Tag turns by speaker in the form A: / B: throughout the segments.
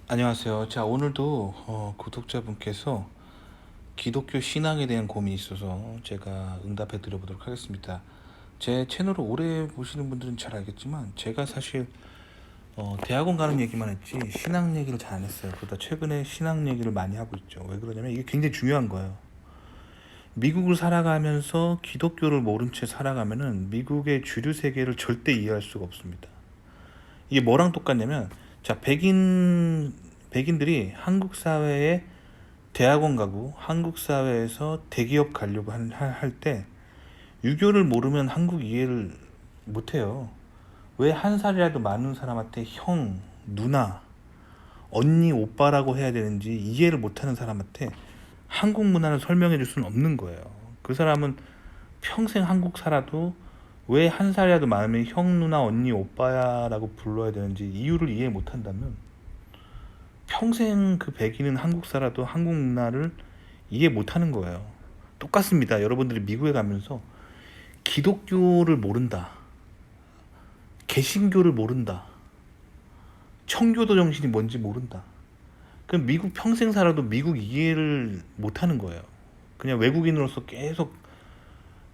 A: 안녕하세요. 자, 오늘도 구독자분께서 기독교 신앙에 대한 고민이 있어서 제가 응답해 드려보도록 하겠습니다. 제 채널을 오래 보시는 분들은 잘 알겠지만 제가 사실 대학원 가는 얘기만 했지 신앙 얘기를 잘 안 했어요. 그러다 최근에 신앙 얘기를 많이 하고 있죠. 왜 그러냐면 이게 굉장히 중요한 거예요. 미국을 살아가면서 기독교를 모른 채 살아가면은 미국의 주류 세계를 절대 이해할 수가 없습니다. 이게 뭐랑 똑같냐면, 자, 백인들이 한국 사회에 대학원 가고 한국 사회에서 대기업 가려고 할 때 유교를 모르면 한국 이해를 못해요. 왜 한 살이라도 많은 사람한테 형, 누나, 언니, 오빠라고 해야 되는지 이해를 못하는 사람한테 한국 문화를 설명해 줄 수는 없는 거예요. 그 사람은 평생 한국 살아도 왜 한 살이라도 많으면 형, 누나, 언니, 오빠야라고 불러야 되는지 이유를 이해 못한다면 평생 그 백인은 한국 살아도 한국 문화를 이해 못하는 거예요. 똑같습니다. 여러분들이 미국에 가면서 기독교를 모른다, 개신교를 모른다, 청교도 정신이 뭔지 모른다, 그럼 미국 평생 살아도 미국 이해를 못하는 거예요. 그냥 외국인으로서 계속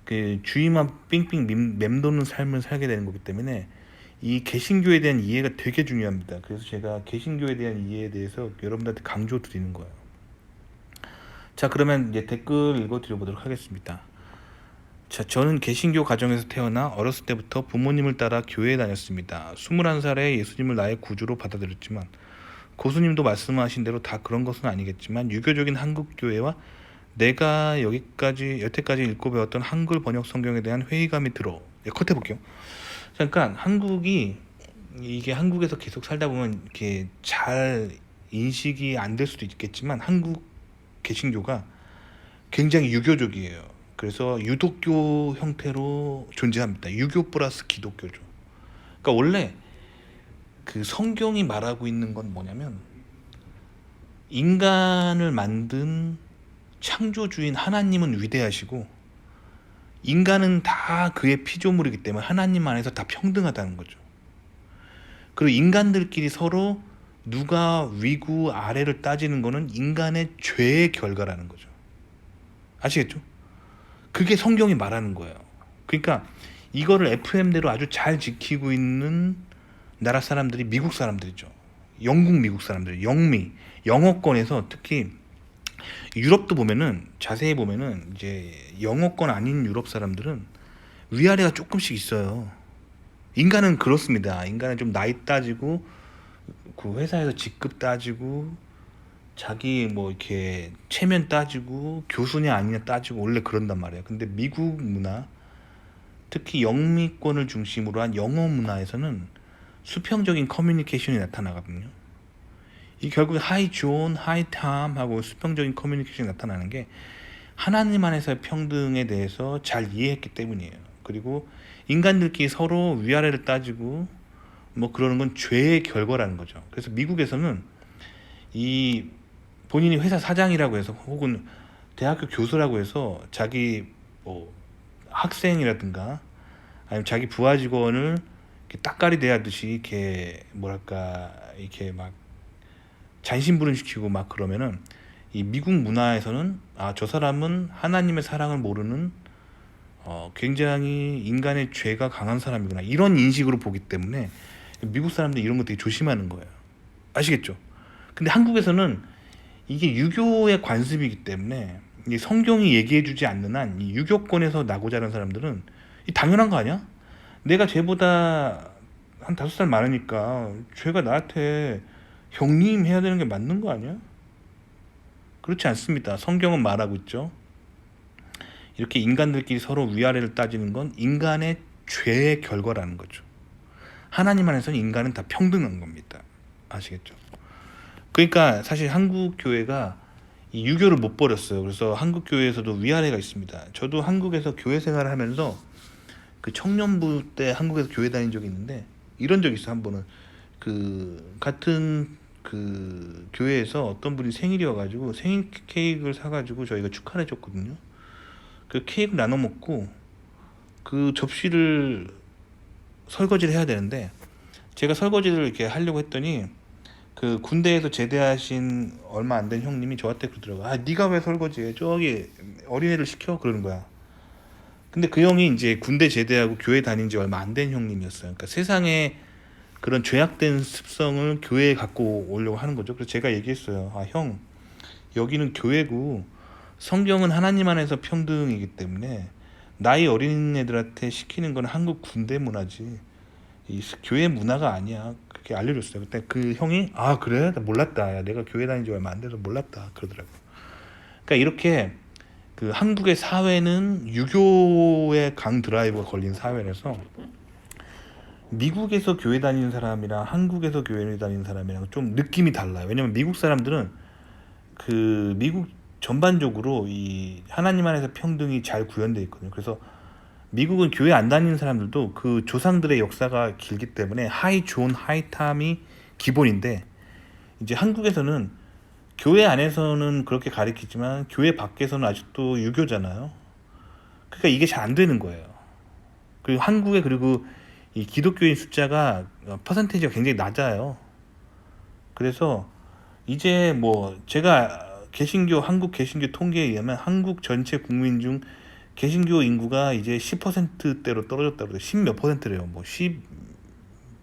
A: 그 주위만 삥삥 맴도는 삶을 살게 되는 거기 때문에 이 개신교에 대한 이해가 되게 중요합니다. 그래서 제가 개신교에 대한 이해에 대해서 여러분들한테 강조 드리는 거예요. 자, 그러면 이제 댓글 읽어 드려보도록 하겠습니다. 자, 저는 개신교 가정에서 태어나 어렸을 때부터 부모님을 따라 교회에 다녔습니다. 21살에 예수님을 나의 구주로 받아들였지만 고수님도 말씀하신 대로 다 그런 것은 아니겠지만 유교적인 한국 교회와 내가 여태까지 읽고 배웠던 한글 번역 성경에 대한 회의감이 들어. 컷해 볼게요. 그러니까 이게 한국에서 계속 살다 보면 이렇게 잘 인식이 안 될 수도 있겠지만 한국 개신교가 굉장히 유교적이에요. 그래서 유독교 형태로 존재합니다. 유교 플러스 기독교죠. 그러니까 원래 그 성경이 말하고 있는 건 뭐냐면 인간을 만든 창조주인 하나님은 위대하시고 인간은 다 그의 피조물이기 때문에 하나님 안에서 다 평등하다는 거죠. 그리고 인간들끼리 서로 누가 위고 아래를 따지는 거는 인간의 죄의 결과라는 거죠. 아시겠죠? 그게 성경이 말하는 거예요. 그러니까 이거를 FM대로 아주 잘 지키고 있는 나라 사람들이 미국 사람들이죠. 영국 미국 사람들, 영어권에서 특히 유럽도 보면은 자세히 보면은 이제 영어권 아닌 유럽 사람들은 위아래가 조금씩 있어요. 인간은 그렇습니다. 인간은 좀 나이 따지고 그 회사에서 직급 따지고 자기 뭐 이렇게 체면 따지고 교수냐 아니냐 따지고 원래 그런단 말이에요. 근데 미국 문화, 특히 영미권을 중심으로 한 영어 문화에서는 수평적인 커뮤니케이션이 나타나거든요. 이 결국 하이 존, 하이 탐 하고 수평적인 커뮤니케이션이 나타나는 게 하나님 안에서의 평등에 대해서 잘 이해했기 때문이에요. 그리고 인간들끼리 서로 위아래를 따지고 뭐 그러는 건 죄의 결과라는 거죠. 그래서 미국에서는 이 본인이 회사 사장이라고 해서 혹은 대학교 교수라고 해서 자기 뭐 학생이라든가 아니면 자기 부하 직원을 이렇게 따까리 대하듯이 이렇게 뭐랄까 이렇게 막 잔심부름시키고 막 그러면은 이 미국 문화에서는 저 사람은 하나님의 사랑을 모르는 굉장히 인간의 죄가 강한 사람이구나 이런 인식으로 보기 때문에 미국 사람들이 이런 거 되게 조심하는 거예요. 아시겠죠? 근데 한국에서는 이게 유교의 관습이기 때문에 이 성경이 얘기해주지 않는 한 이 유교권에서 나고 자란 사람들은 이 당연한 거 아니야? 내가 쟤보다 한 5살 많으니까 쟤가 나한테 형님 해야 되는 게 맞는 거 아니야? 그렇지 않습니다. 성경은 말하고 있죠. 이렇게 인간들끼리 서로 위아래를 따지는 건 인간의 죄의 결과라는 거죠. 하나님 안에서는 인간은 다 평등한 겁니다. 아시겠죠? 그러니까 사실 한국 교회가 이 유교를 못 버렸어요. 그래서 한국 교회에서도 위아래가 있습니다. 저도 한국에서 교회 생활을 하면서 그 청년부 때 한국에서 교회 다닌 적이 있는데 이런 적이 있어. 한 번은 그 같은 그 교회에서 어떤 분이 생일이어가지고 생일 케이크를 사가지고 저희가 축하를 해줬거든요. 그 케이크 나눠 먹고 그 접시를 설거지를 해야 되는데 제가 설거지를 이렇게 하려고 했더니 그 군대에서 제대하신 얼마 안 된 형님이 저한테 그러더라고요. 아, 네가 왜 설거지해? 저기 어린애를 시켜 그러는 거야. 근데 그 형이 이제 군대 제대하고 교회 다닌 지 얼마 안 된 형님이었어요. 그러니까 세상에 그런 죄악된 습성을 교회에 갖고 오려고 하는 거죠. 그래서 제가 얘기했어요. 아, 형, 여기는 교회고 성경은 하나님 안에서 평등이기 때문에 나이 어린 애들한테 시키는 건 한국 군대 문화지 이 교회 문화가 아니야. 그렇게 알려줬어요. 그때 그 형이 아, 그래? 나 몰랐다. 야, 내가 교회 다닌 지 얼마 안 돼서 몰랐다. 그러더라고. 그러니까 이렇게 그 한국의 사회는 유교의 강 드라이브가 걸린 사회라서 미국에서 교회 다니는 사람이랑 한국에서 교회 다니는 사람이랑 좀 느낌이 달라요. 왜냐면 미국 사람들은 그 미국 전반적으로 이 하나님 안에서 평등이 잘 구현되어 있거든요. 그래서 미국은 교회 안 다니는 사람들도 그 조상들의 역사가 길기 때문에 하이 존, 하이 탐이 기본인데 이제 한국에서는 교회 안에서는 그렇게 가르치지만 교회 밖에서는 아직도 유교잖아요. 그러니까 이게 잘 안 되는 거예요. 그리고 한국에 그리고 이 기독교인 숫자가 퍼센테이지가 굉장히 낮아요. 그래서 이제 뭐 제가 개신교 한국 개신교 통계에 의하면 한국 전체 국민 중 개신교 인구가 이제 10%대로 떨어졌다고 그래요. 10 몇 퍼센트래요. 뭐 10,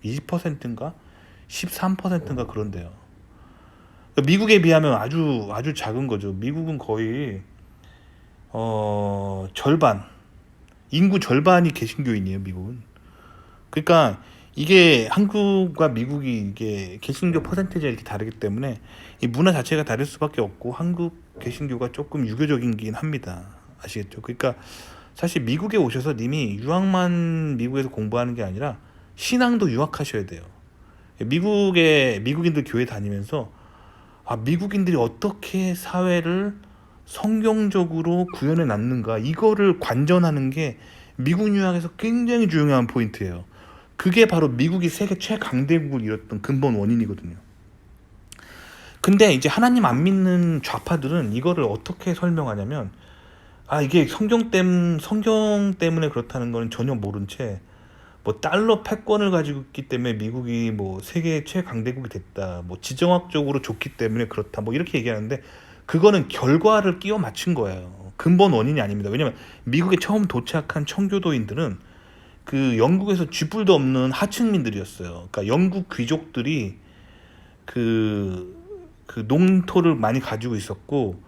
A: 20%인가? 13%인가 그런데요. 그러니까 미국에 비하면 아주 작은 거죠. 미국은 거의 절반, 인구 절반이 개신교인이에요, 미국은. 그러니까 이게 한국과 미국이 이게 개신교 퍼센테이지가 이렇게 다르기 때문에 이 문화 자체가 다를 수밖에 없고 한국 개신교가 조금 유교적이긴 합니다. 아시겠죠? 그러니까 사실 미국에 오셔서 님이 유학만 미국에서 공부하는 게 아니라 신앙도 유학하셔야 돼요. 미국인들 교회 다니면서 아, 미국인들이 어떻게 사회를 성경적으로 구현해 놨는가 이거를 관전하는 게 미국 유학에서 굉장히 중요한 포인트예요. 그게 바로 미국이 세계 최강대국을 이뤘던 근본 원인이거든요. 근데 이제 하나님 안 믿는 좌파들은 이거를 어떻게 설명하냐면 아, 이게 성경 때문에 그렇다는 거는 전혀 모른 채 뭐 달러 패권을 가지고 있기 때문에 미국이 뭐 세계 최강대국이 됐다. 뭐 지정학적으로 좋기 때문에 그렇다. 뭐 이렇게 얘기하는데 그거는 결과를 끼워 맞춘 거예요. 근본 원인이 아닙니다. 왜냐면 미국에 처음 도착한 청교도인들은 그 영국에서 쥐뿔도 없는 하층민들이었어요. 그러니까 영국 귀족들이 그 농토를 많이 가지고 있었고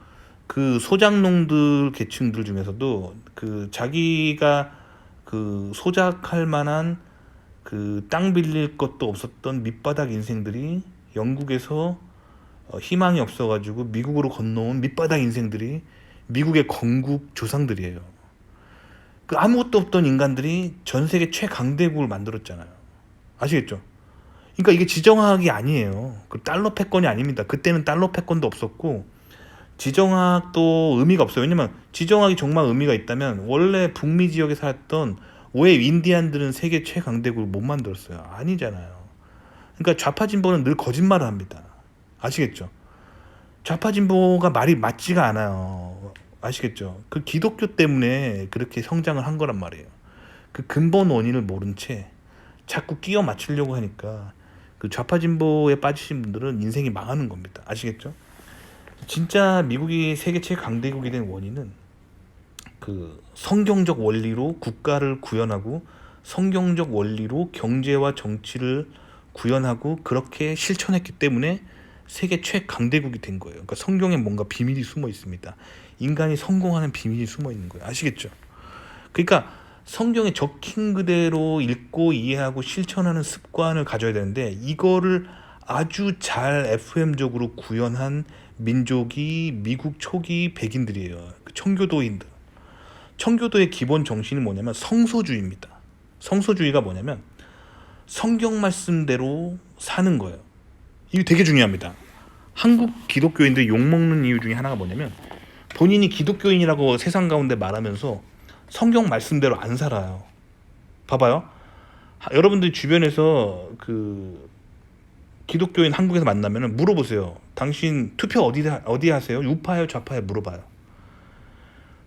A: 그 소작농들 계층들 중에서도 그 자기가 그 소작할 만한 그 땅 빌릴 것도 없었던 밑바닥 인생들이 영국에서 희망이 없어가지고 미국으로 건너온 밑바닥 인생들이 미국의 건국 조상들이에요. 그 아무것도 없던 인간들이 전 세계 최강대국을 만들었잖아요. 아시겠죠? 그러니까 이게 지정학이 아니에요. 그 달러 패권이 아닙니다. 그때는 달러 패권도 없었고 지정학도 의미가 없어요. 왜냐면 지정학이 정말 의미가 있다면 원래 북미 지역에 살았던 왜 인디안들은 세계 최강대국을 못 만들었어요? 아니잖아요. 그러니까 좌파 진보는 늘 거짓말을 합니다. 아시겠죠? 좌파 진보가 말이 맞지가 않아요. 아시겠죠? 그 기독교 때문에 그렇게 성장을 한 거란 말이에요. 그 근본 원인을 모른 채 자꾸 끼워 맞추려고 하니까 그 좌파 진보에 빠지신 분들은 인생이 망하는 겁니다. 아시겠죠? 진짜 미국이 세계 최강대국이 된 원인은 그 성경적 원리로 국가를 구현하고 성경적 원리로 경제와 정치를 구현하고 그렇게 실천했기 때문에 세계 최강대국이 된 거예요. 그러니까 성경에 뭔가 비밀이 숨어 있습니다. 인간이 성공하는 비밀이 숨어 있는 거예요. 아시겠죠? 그러니까 성경에 적힌 그대로 읽고 이해하고 실천하는 습관을 가져야 되는데 이거를 아주 잘 FM적으로 구현한 민족이 미국 초기 백인들이에요. 그 청교도인들. 청교도의 기본 정신이 뭐냐면 성소주의입니다. 성소주의가 뭐냐면 성경 말씀대로 사는 거예요. 이게 되게 중요합니다. 한국 기독교인들이 욕먹는 이유 중에 하나가 뭐냐면 본인이 기독교인이라고 세상 가운데 말하면서 성경 말씀대로 안 살아요. 봐봐요. 여러분들 주변에서 그 기독교인 한국에서 만나면 물어보세요. 당신 투표 어디 하세요? 우파예요, 좌파예요? 물어봐요.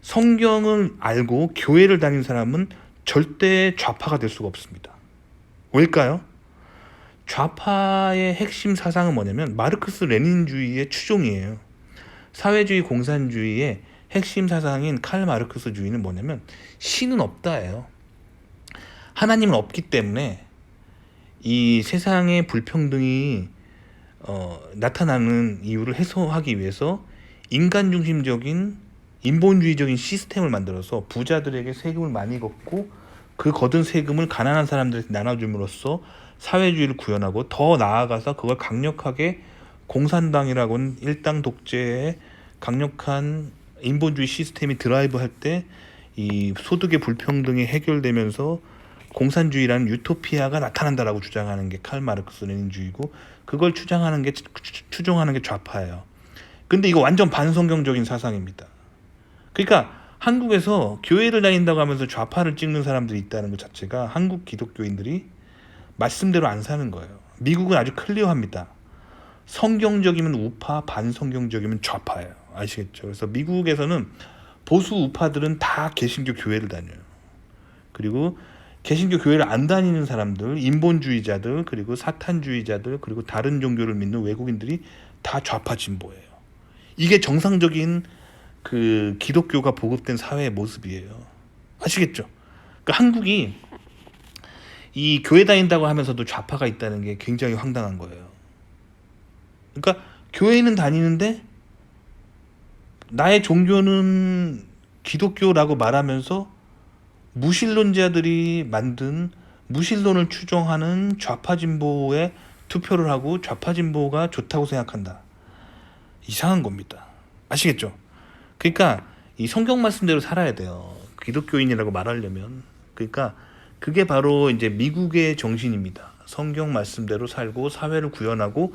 A: 성경을 알고 교회를 다니는 사람은 절대 좌파가 될 수가 없습니다. 왜일까요? 좌파의 핵심 사상은 뭐냐면 마르크스 레닌주의의 추종이에요. 사회주의 공산주의의 핵심 사상인 칼 마르크스주의는 뭐냐면 신은 없다예요. 하나님은 없기 때문에 이 세상의 불평등이 나타나는 이유를 해소하기 위해서 인간 중심적인 인본주의적인 시스템을 만들어서 부자들에게 세금을 많이 걷고 그 거둔 세금을 가난한 사람들에게 나눠줌으로써 사회주의를 구현하고, 더 나아가서 그걸 강력하게 공산당이라고는 일당 독재의 강력한 인본주의 시스템이 드라이브 할 때 이 소득의 불평등이 해결되면서 공산주의라는 유토피아가 나타난다라고 주장하는 게 칼 마르크스 레닌주의고, 그걸 추종하는 게 좌파예요. 근데 이거 완전 반성경적인 사상입니다. 그러니까 한국에서 교회를 다닌다고 하면서 좌파를 찍는 사람들이 있다는 것 자체가 한국 기독교인들이 말씀대로 안 사는 거예요. 미국은 아주 클리어합니다. 성경적이면 우파, 반성경적이면 좌파예요. 아시겠죠? 그래서 미국에서는 보수 우파들은 다 개신교 교회를 다녀요. 그리고 개신교 교회를 안 다니는 사람들, 인본주의자들, 그리고 사탄주의자들, 그리고 다른 종교를 믿는 외국인들이 다 좌파 진보예요. 이게 정상적인 그 기독교가 보급된 사회의 모습이에요. 아시겠죠? 그러니까 한국이 이 교회 다닌다고 하면서도 좌파가 있다는 게 굉장히 황당한 거예요. 그러니까 교회는 다니는데 나의 종교는 기독교라고 말하면서 무신론자들이 만든 무신론을 추종하는 좌파 진보에 투표를 하고 좌파 진보가 좋다고 생각한다. 이상한 겁니다. 아시겠죠? 그러니까 이 성경 말씀대로 살아야 돼요. 기독교인이라고 말하려면. 그러니까 그게 바로 이제 미국의 정신입니다. 성경 말씀대로 살고 사회를 구현하고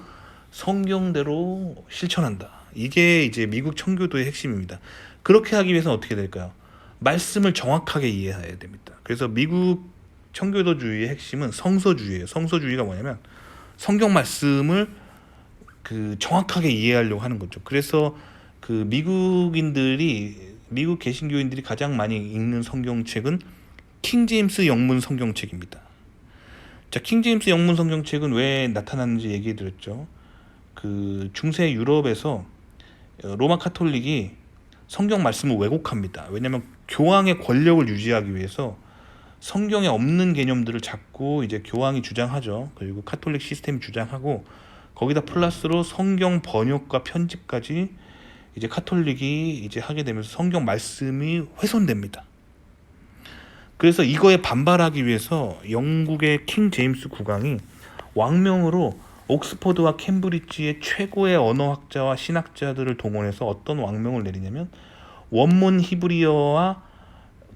A: 성경대로 실천한다. 이게 이제 미국 청교도의 핵심입니다. 그렇게 하기 위해서는 어떻게 될까요? 말씀을 정확하게 이해해야 됩니다. 그래서 미국 청교도주의의 핵심은 성서주의예요. 성서주의가 뭐냐면 성경 말씀을 그 정확하게 이해하려고 하는 거죠. 그래서 그 미국 개신교인들이 가장 많이 읽는 성경책은 킹제임스 영문 성경책입니다. 자, 킹제임스 영문 성경책은 왜 나타났는지 얘기해 드렸죠. 그 중세 유럽에서 로마 카톨릭이 성경 말씀을 왜곡합니다. 왜냐하면 교황의 권력을 유지하기 위해서 성경에 없는 개념들을 자꾸 이제 교황이 주장하죠. 그리고 카톨릭 시스템이 주장하고, 거기다 플러스로 성경 번역과 편집까지 이제 카톨릭이 이제 하게 되면서 성경 말씀이 훼손됩니다. 그래서 이거에 반발하기 위해서 영국의 킹 제임스 국왕이 왕명으로 옥스퍼드와 캠브리지의 최고의 언어학자와 신학자들을 동원해서 어떤 왕명을 내리냐면, 원문 히브리어와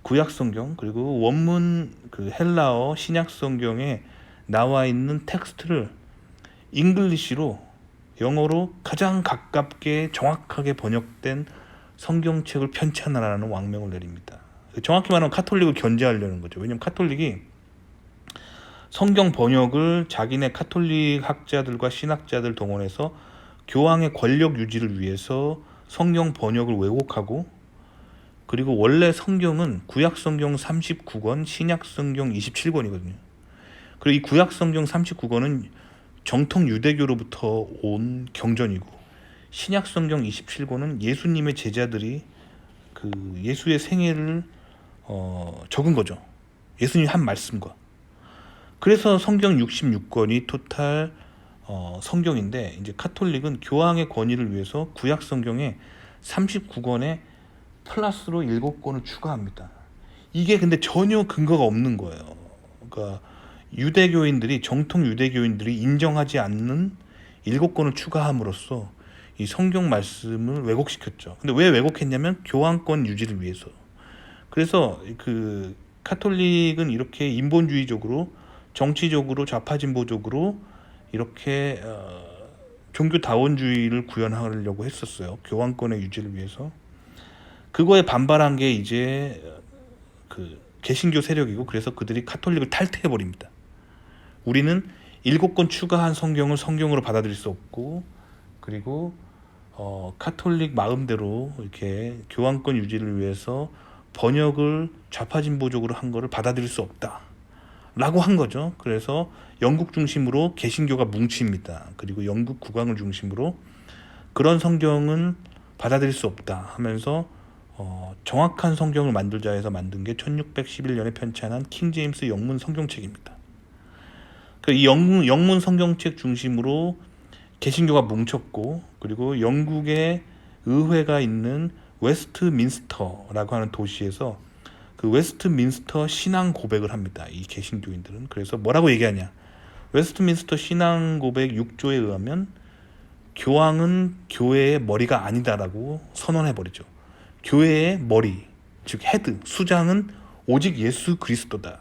A: 구약성경, 그리고 원문 그 헬라어 신약성경에 나와 있는 텍스트를 잉글리시로, 영어로 가장 가깝게 정확하게 번역된 성경책을 편찬하라는 왕명을 내립니다. 정확히 말하면 카톨릭을 견제하려는 거죠. 왜냐하면 카톨릭이 성경 번역을 자기네 카톨릭 학자들과 신학자들 동원해서 교황의 권력 유지를 위해서 성경 번역을 왜곡하고, 그리고 원래 성경은 구약성경 39권, 신약성경 27권이거든요. 그리고 이 구약성경 39권은 정통 유대교로부터 온 경전이고, 신약성경 27권은 예수님의 제자들이 그 예수의 생애를 적은 거죠. 예수님 한 말씀과. 그래서 성경 66권이 토탈 성경인데, 이제 카톨릭은 교황의 권위를 위해서 구약 성경에 39권에 플러스로 7권을 추가합니다. 이게 근데 전혀 근거가 없는 거예요. 그러니까 정통 유대교인들이 인정하지 않는 7권을 추가함으로써 이 성경 말씀을 왜곡시켰죠. 근데 왜 왜곡했냐면 교황권 유지를 위해서. 그래서 그 카톨릭은 이렇게 인본주의적으로, 정치적으로, 좌파 진보적으로 이렇게 종교다원주의를 구현하려고 했었어요. 교황권의 유지를 위해서. 그거에 반발한 게 이제 그 개신교 세력이고, 그래서 그들이 카톨릭을 탈퇴해 버립니다. 우리는 7권 추가한 성경을 성경으로 받아들일 수 없고, 그리고 카톨릭 마음대로 이렇게 교황권 유지를 위해서 번역을 좌파 진보적으로 한 거를 받아들일 수 없다 라고 한 거죠. 그래서 영국 중심으로 개신교가 뭉칩니다. 그리고 영국 국왕을 중심으로 그런 성경은 받아들일 수 없다 하면서 정확한 성경을 만들자 해서 만든 게 1611년에 편찬한 킹제임스 영문 성경책입니다. 이 영문 성경책 중심으로 개신교가 뭉쳤고, 그리고 영국의 의회가 있는 웨스트민스터라고 하는 도시에서 그 웨스트민스터 신앙 고백을 합니다. 이 개신교인들은. 그래서 뭐라고 얘기하냐? 웨스트민스터 신앙 고백 6조에 의하면 교황은 교회의 머리가 아니다라고 선언해버리죠. 교회의 머리, 즉 헤드, 수장은 오직 예수 그리스도다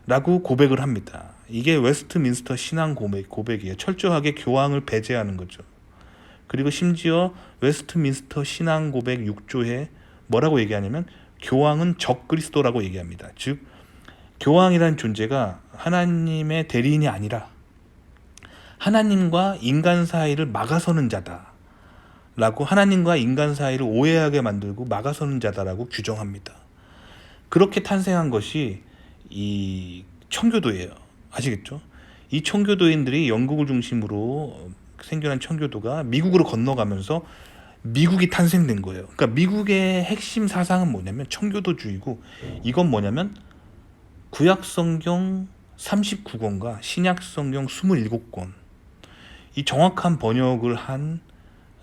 A: 라고 고백을 합니다. 이게 웨스트민스터 신앙 고백이에요. 철저하게 교황을 배제하는 거죠. 그리고 심지어 웨스트민스터 신앙 고백 6조에 뭐라고 얘기하냐면 교황은 적그리스도라고 얘기합니다. 즉 교황이라는 존재가 하나님의 대리인이 아니라 하나님과 인간 사이를 막아서는 자다 라고, 하나님과 인간 사이를 오해하게 만들고 막아서는 자다라고 규정합니다. 그렇게 탄생한 것이 이 청교도예요. 아시겠죠? 이 청교도인들이 영국을 중심으로 생겨난 청교도가 미국으로 건너가면서 미국이 탄생된 거예요. 그러니까 미국의 핵심 사상은 뭐냐면 청교도주의고, 이건 뭐냐면 구약성경 39권과 신약성경 27권, 이 정확한 번역을 한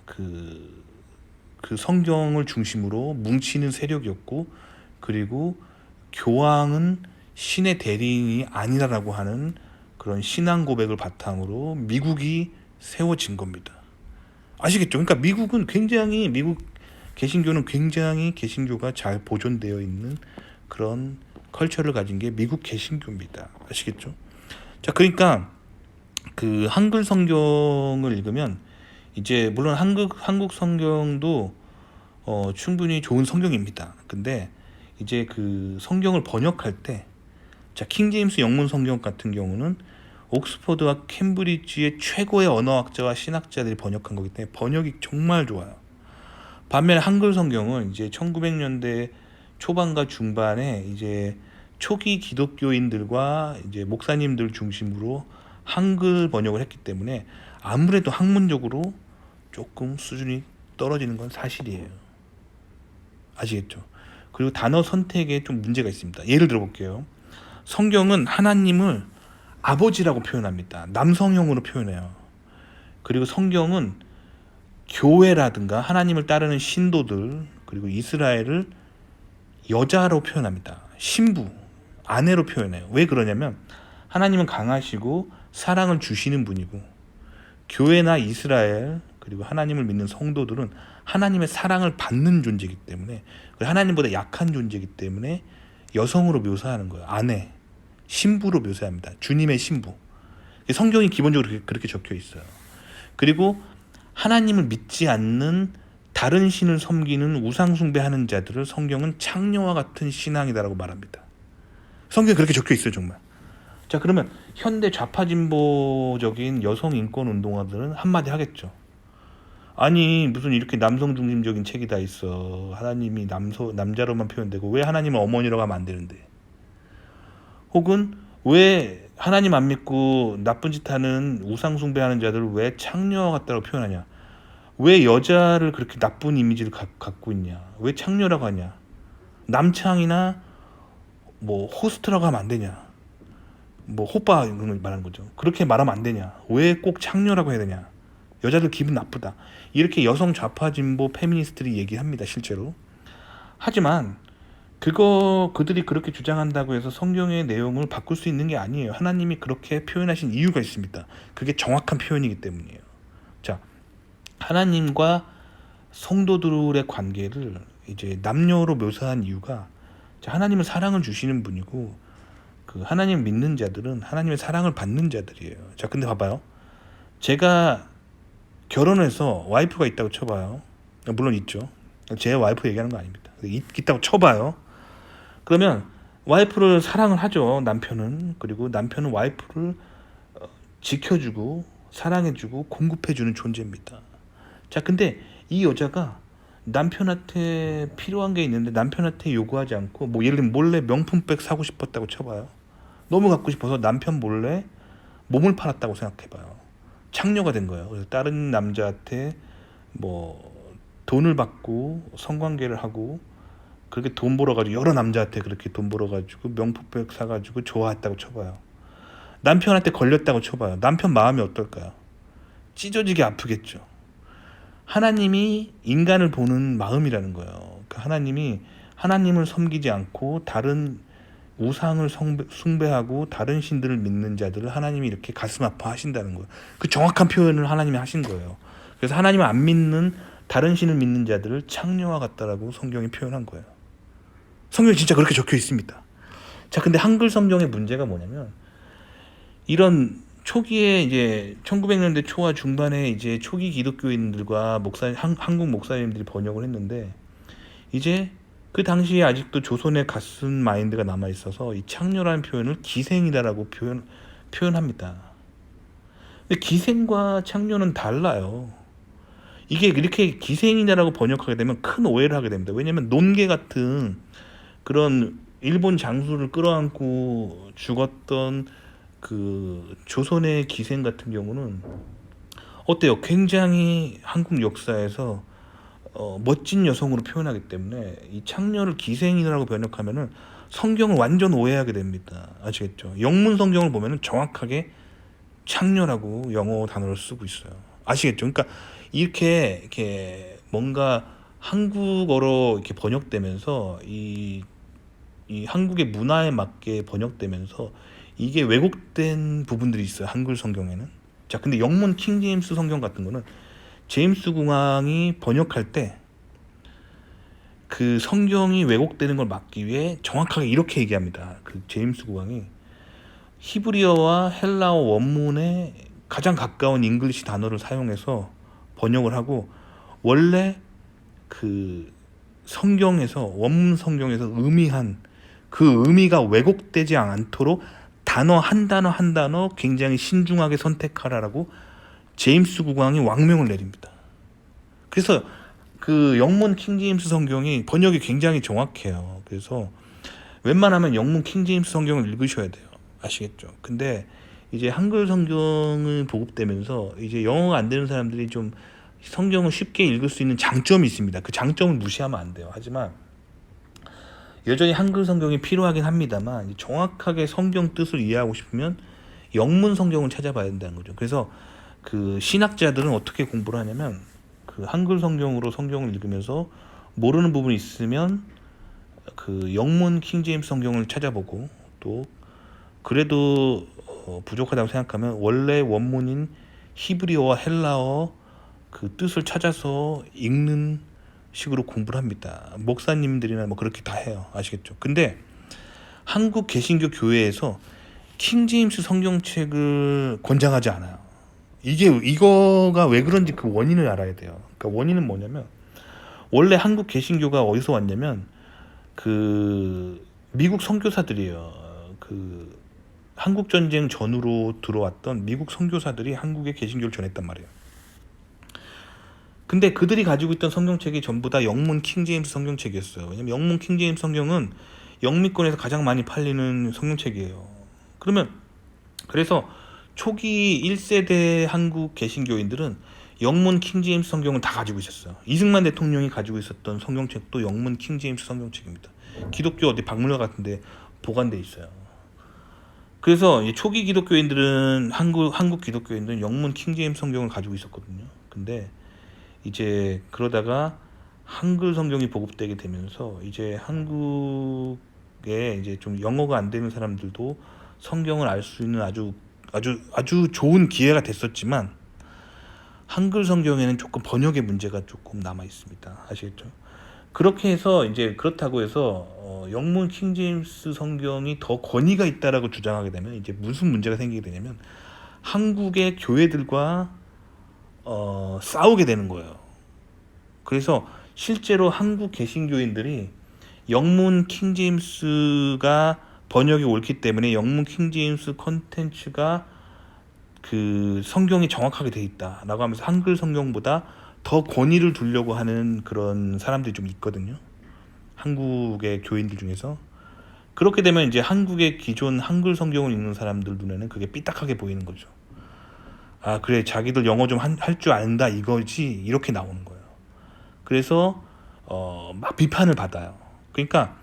A: 그 성경을 중심으로 뭉치는 세력이었고, 그리고 교황은 신의 대리인이 아니라고 하는 그런 신앙 고백을 바탕으로 미국이 세워진 겁니다. 아시겠죠? 그러니까 미국 개신교는 굉장히 개신교가 잘 보존되어 있는 그런 컬처를 가진 게 미국 개신교입니다. 아시겠죠? 자, 그러니까 그 한글 성경을 읽으면 이제 물론 한국 성경도 충분히 좋은 성경입니다. 근데 이제 그 성경을 번역할 때, 자, 킹제임스 영문 성경 같은 경우는 옥스퍼드와 캠브리지의 최고의 언어학자와 신학자들이 번역한 거기 때문에 번역이 정말 좋아요. 반면에 한글 성경은 이제 1900년대 초반과 중반에 이제 초기 기독교인들과 이제 목사님들 중심으로 한글 번역을 했기 때문에 아무래도 학문적으로 조금 수준이 떨어지는 건 사실이에요. 아시겠죠? 그리고 단어 선택에 좀 문제가 있습니다. 예를 들어 볼게요. 성경은 하나님을 아버지라고 표현합니다. 남성형으로 표현해요. 그리고 성경은 교회라든가 하나님을 따르는 신도들, 그리고 이스라엘을 여자로 표현합니다. 신부, 아내로 표현해요. 왜 그러냐면 하나님은 강하시고 사랑을 주시는 분이고, 교회나 이스라엘 그리고 하나님을 믿는 성도들은 하나님의 사랑을 받는 존재이기 때문에, 하나님보다 약한 존재이기 때문에 여성으로 묘사하는 거예요. 아내, 신부로 묘사합니다. 주님의 신부. 성경이 기본적으로 그렇게 적혀 있어요. 그리고 하나님을 믿지 않는 다른 신을 섬기는 우상 숭배하는 자들을 성경은 창녀와 같은 신앙이다라고 말합니다. 성경에 그렇게 적혀 있어요, 정말. 자, 그러면 현대 좌파진보적인 여성 인권 운동가들은 한마디 하겠죠. 아니, 무슨 이렇게 남성 중심적인 책이 다 있어. 하나님이 남자로만 표현되고 왜 하나님을 어머니라고 하면 안 되는데. 혹은 왜 하나님 안 믿고 나쁜 짓 하는 우상 숭배하는 자들을 왜 창녀와 같다고 표현하냐. 왜 여자를 그렇게 나쁜 이미지를 갖고 있냐. 왜 창녀라고 하냐. 남창이나 뭐 호스트라고 하면 안 되냐. 뭐 호빠 이런 걸 말하는 거죠. 그렇게 말하면 안 되냐. 왜 꼭 창녀라고 해야 되냐. 여자들 기분 나쁘다. 이렇게 여성 좌파 진보 페미니스트들이 얘기합니다, 실제로. 하지만 그들이 그렇게 주장한다고 해서 성경의 내용을 바꿀 수 있는 게 아니에요. 하나님이 그렇게 표현하신 이유가 있습니다. 그게 정확한 표현이기 때문이에요. 자, 하나님과 성도들의 관계를 이제 남녀로 묘사한 이유가, 하나님은 사랑을 주시는 분이고 그 하나님 믿는 자들은 하나님의 사랑을 받는 자들이에요. 자, 근데 봐봐요. 제가 결혼해서 와이프가 있다고 쳐봐요. 물론 있죠. 제 와이프 얘기하는 거 아닙니다. 있다고 쳐봐요. 그러면 와이프를 사랑을 하죠, 남편은. 그리고 남편은 와이프를 지켜주고 사랑해주고 공급해주는 존재입니다. 자, 근데 이 여자가 남편한테 필요한 게 있는데 남편한테 요구하지 않고, 뭐 예를 들면 몰래 명품백 사고 싶었다고 쳐봐요. 너무 갖고 싶어서 남편 몰래 몸을 팔았다고 생각해봐요. 창녀가 된 거예요. 그래서 다른 남자한테 뭐 돈을 받고 성관계를 하고 그렇게 돈 벌어가지고 여러 남자한테 그렇게 돈 벌어가지고 명품백 사가지고 좋아했다고 쳐봐요. 남편한테 걸렸다고 쳐봐요. 남편 마음이 어떨까요? 찢어지게 아프겠죠. 하나님이 인간을 보는 마음이라는 거예요. 그러니까 하나님이 하나님을 섬기지 않고 다른 우상을 숭배하고 다른 신들을 믿는 자들을 하나님이 이렇게 가슴 아파하신다는 거예요. 그 정확한 표현을 하나님이 하신 거예요. 그래서 하나님을 안 믿는 다른 신을 믿는 자들을 창녀와 같다라고 성경이 표현한 거예요. 성경에 진짜 그렇게 적혀 있습니다. 자, 근데 한글 성경의 문제가 뭐냐면 이런 초기에 이제 1900년대 초와 중반에 이제 초기 기독교인들과 한국 목사님들이 번역을 했는데 이제 그 당시에 아직도 조선의 갓쓴 마인드가 남아 있어서 이 창녀라는 표현을 기생이다라고 표현합니다. 근데 기생과 창녀는 달라요. 이게 이렇게 기생이다라고 번역하게 되면 큰 오해를 하게 됩니다. 왜냐하면 논개 같은 그런 일본 장수를 끌어안고 죽었던 그 조선의 기생 같은 경우는 어때요? 굉장히 한국 역사에서 멋진 여성으로 표현하기 때문에 이 창녀를 기생이라고 번역하면은 성경을 완전 오해하게 됩니다. 아시겠죠? 영문 성경을 보면은 정확하게 창녀라고 영어 단어를 쓰고 있어요. 아시겠죠? 그러니까 이렇게 뭔가 한국어로 이렇게 번역되면서 이 한국의 문화에 맞게 번역되면서 이게 왜곡된 부분들이 있어요. 한글 성경에는. 자, 근데 영문 킹제임스 성경 같은 거는 제임스 국왕이 번역할 때 그 성경이 왜곡되는 걸 막기 위해 정확하게 이렇게 얘기합니다. 그 제임스 국왕이 히브리어와 헬라어 원문에 가장 가까운 잉글리시 단어를 사용해서 번역을 하고 원래 그 성경에서 원문 성경에서 의미한 그 의미가 왜곡되지 않도록 단어 한 단어 굉장히 신중하게 선택하라라고 제임스 국왕이 왕명을 내립니다. 그래서 그 영문 킹제임스 성경이 번역이 굉장히 정확해요. 그래서 웬만하면 영문 킹제임스 성경을 읽으셔야 돼요. 아시겠죠? 근데 이제 한글 성경을 보급되면서 이제 영어가 안 되는 사람들이 좀 성경을 쉽게 읽을 수 있는 장점이 있습니다. 그 장점을 무시하면 안 돼요. 하지만 여전히 한글 성경이 필요하긴 합니다만 정확하게 성경 뜻을 이해하고 싶으면 영문 성경을 찾아봐야 된다는 거죠. 그래서 그 신학자들은 어떻게 공부를 하냐면 그 한글 성경으로 성경을 읽으면서 모르는 부분이 있으면 그 영문 킹제임스 성경을 찾아보고 또 그래도 부족하다고 생각하면 원래 원문인 히브리어와 헬라어 그 뜻을 찾아서 읽는 식으로 공부를 합니다. 목사님들이나 뭐 그렇게 다 해요. 아시겠죠? 근데 한국 개신교 교회에서 킹제임스 성경책을 권장하지 않아요. 이거가 왜 그런지 그 원인을 알아야 돼요. 그러니까 원인은 뭐냐면 원래 한국 개신교가 어디서 왔냐면 그 미국 선교사들이에요. 그 한국 전쟁 전후로 들어왔던 미국 선교사들이 한국에 개신교를 전했단 말이에요. 근데 그들이 가지고 있던 성경책이 전부 다 영문 킹제임스 성경책이었어요. 왜냐면 영문 킹제임스 성경은 영미권에서 가장 많이 팔리는 성경책이에요. 그래서 초기 1세대 한국 개신교인들은 영문 킹제임스 성경을 다 가지고 있었어요. 이승만 대통령이 가지고 있었던 성경책도 영문 킹제임스 성경책입니다. 기독교 어디 박물관 같은 데 보관돼 있어요. 그래서 초기 기독교인들은 한국 기독교인들은 영문 킹제임스 성경을 가지고 있었거든요. 근데 이제 그러다가 한글 성경이 보급되게 되면서 이제 한국에 이제 좀 영어가 안 되는 사람들도 성경을 알 수 있는 아주 좋은 기회가 됐었지만 한글 성경에는 조금 번역의 문제가 조금 남아 있습니다. 아시겠죠? 그렇게 해서 이제 그렇다고 해서 영문 킹제임스 성경이 더 권위가 있다라고 주장하게 되면 이제 무슨 문제가 생기게 되냐면 한국의 교회들과 싸우게 되는 거예요. 그래서 실제로 한국 개신교인들이 영문 킹제임스가 번역이 옳기 때문에 영문 킹제임스 컨텐츠가 그 성경이 정확하게 돼 있다라고 하면서 한글 성경보다 더 권위를 두려고 하는 그런 사람들이 좀 있거든요. 한국의 교인들 중에서. 그렇게 되면 이제 한국의 기존 한글 성경을 읽는 사람들 눈에는 그게 삐딱하게 보이는 거죠. 아, 그래, 자기들 영어 좀 할 줄 안다 이거지, 이렇게 나오는 거예요. 그래서 막 비판을 받아요. 그러니까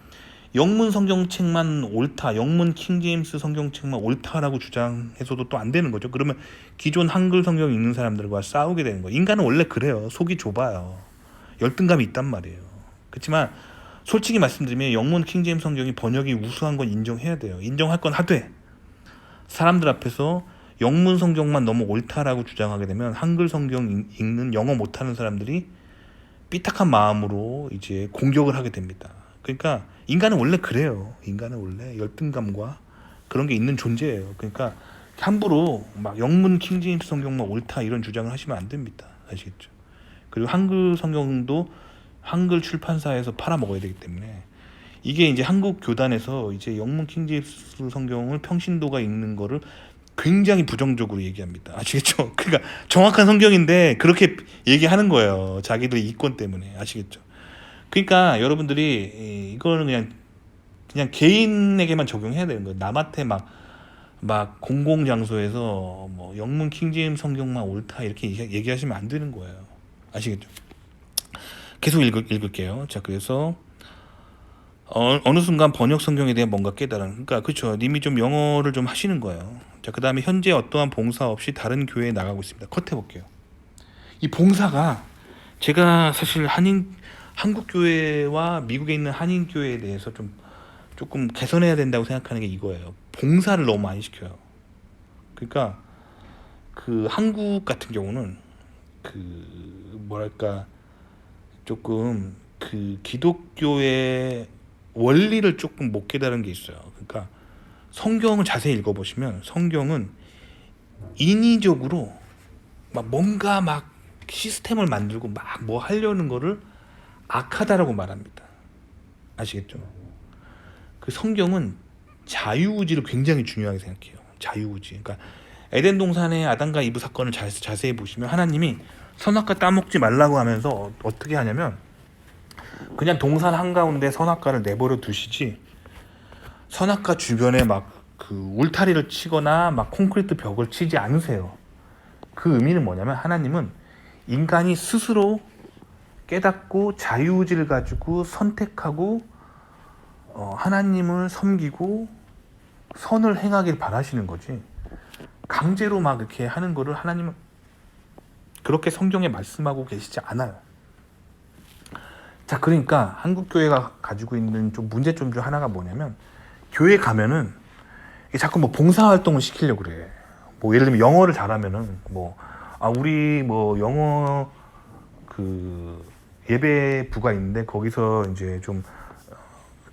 A: 영문 성경책만 옳다, 영문 킹제임스 성경책만 옳다라고 주장해서도 또 안 되는 거죠. 그러면 기존 한글 성경 읽는 사람들과 싸우게 되는 거예요. 인간은 원래 그래요. 속이 좁아요. 열등감이 있단 말이에요. 그렇지만 솔직히 말씀드리면 영문 킹제임스 성경이 번역이 우수한 건 인정해야 돼요. 인정할 건 하되, 사람들 앞에서 영문 성경만 너무 옳다라고 주장하게 되면 한글 성경 읽는 영어 못하는 사람들이 삐딱한 마음으로 이제 공격을 하게 됩니다. 그러니까 인간은 원래 그래요. 인간은 원래 열등감과 그런 게 있는 존재예요. 그러니까 함부로 막 영문 킹제임스 성경만 옳다 이런 주장을 하시면 안 됩니다. 아시겠죠? 그리고 한글 성경도 한글 출판사에서 팔아먹어야 되기 때문에, 이게 이제 한국 교단에서 이제 영문 킹제임스 성경을 평신도가 읽는 거를 굉장히 부정적으로 얘기합니다. 아시겠죠? 그러니까 정확한 성경인데 그렇게 얘기하는 거예요. 자기들 이권 때문에. 아시겠죠? 그러니까 여러분들이 이거는 그냥 개인에게만 적용해야 되는 거예요. 남한테 막 공공 장소에서 뭐 영문 킹제임스 성경만 옳다 이렇게 얘기하시면 안 되는 거예요. 아시겠죠? 계속 읽을게요. 자, 그래서 어느 순간 번역 성경에 대한 뭔가 깨달은, 그러니까 그렇죠. 님이 좀 영어를 좀 하시는 거예요. 자, 그 다음에 현재 어떠한 봉사 없이 다른 교회에 나가고 있습니다. 컷 해볼게요. 이 봉사가, 제가 사실 한국 교회와 미국에 있는 한인 교회에 대해서 조금 개선해야 된다고 생각하는 게 이거예요. 봉사를 너무 많이 시켜요. 그러니까 그 한국 같은 경우는 그 뭐랄까 조금 그 기독교의 원리를 조금 못 깨달은 게 있어요. 그러니까 성경을 자세히 읽어보시면 성경은 인위적으로 막 뭔가 막 시스템을 만들고 막 뭐 하려는 거를 악하다라고 말합니다. 아시겠죠? 그 성경은 자유의지를 굉장히 중요하게 생각해요. 자유의지. 그러니까 에덴 동산의 아담과 이브 사건을 자세히 보시면 하나님이 선악과 따먹지 말라고 하면서 어떻게 하냐면 그냥 동산 한가운데 선악과를 내버려 두시지, 선악과 주변에 막 그 울타리를 치거나 막 콘크리트 벽을 치지 않으세요. 그 의미는 뭐냐면 하나님은 인간이 스스로 깨닫고 자유의지를 가지고 선택하고 하나님을 섬기고 선을 행하길 바라시는 거지, 강제로 막 이렇게 하는 거를 하나님은 그렇게 성경에 말씀하고 계시지 않아요. 자, 그러니까 한국 교회가 가지고 있는 좀 문제점 중 하나가 뭐냐면, 교회 가면은 자꾸 뭐 봉사활동을 시키려고 그래. 뭐 예를 들면 영어를 잘하면은 우리 뭐 영어 그 예배부가 있는데 거기서 이제 좀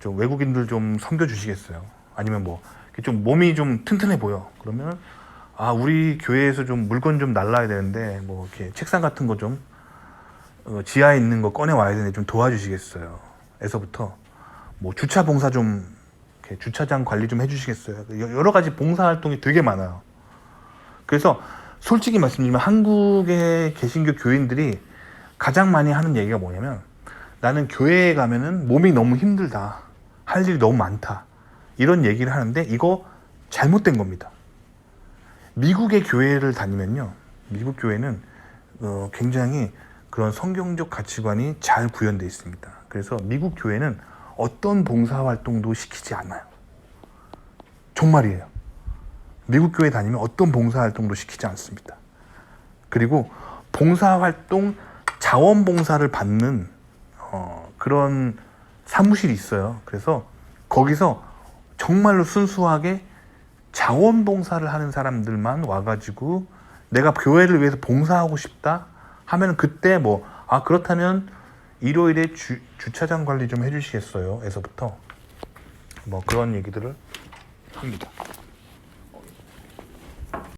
A: 외국인들 좀 섬겨 주시겠어요. 아니면 뭐 좀 몸이 좀 튼튼해 보여. 그러면 우리 교회에서 좀 물건 좀 날라야 되는데 뭐 이렇게 책상 같은 거 좀 지하에 있는 거 꺼내 와야 되는데 좀 도와주시겠어요. 에서부터 뭐 주차 봉사 좀 이렇게 주차장 관리 좀 해주시겠어요. 여러 가지 봉사 활동이 되게 많아요. 그래서 솔직히 말씀드리면 한국의 개신교 교인들이 가장 많이 하는 얘기가 뭐냐면, 나는 교회에 가면은 몸이 너무 힘들다, 할 일이 너무 많다, 이런 얘기를 하는데 이거 잘못된 겁니다. 미국의 교회를 다니면요, 미국 교회는 굉장히 그런 성경적 가치관이 잘 구현되어 있습니다. 그래서 미국 교회는 어떤 봉사활동도 시키지 않아요. 정말이에요. 미국 교회 다니면 어떤 봉사활동도 시키지 않습니다. 그리고 봉사활동, 자원봉사를 받는 그런 사무실이 있어요. 그래서 거기서 정말로 순수하게 자원봉사를 하는 사람들만 와가지고 내가 교회를 위해서 봉사하고 싶다 하면 그때 그렇다면 일요일에 주차장 관리 좀 해주시겠어요? 에서부터 뭐 그런 얘기들을 합니다.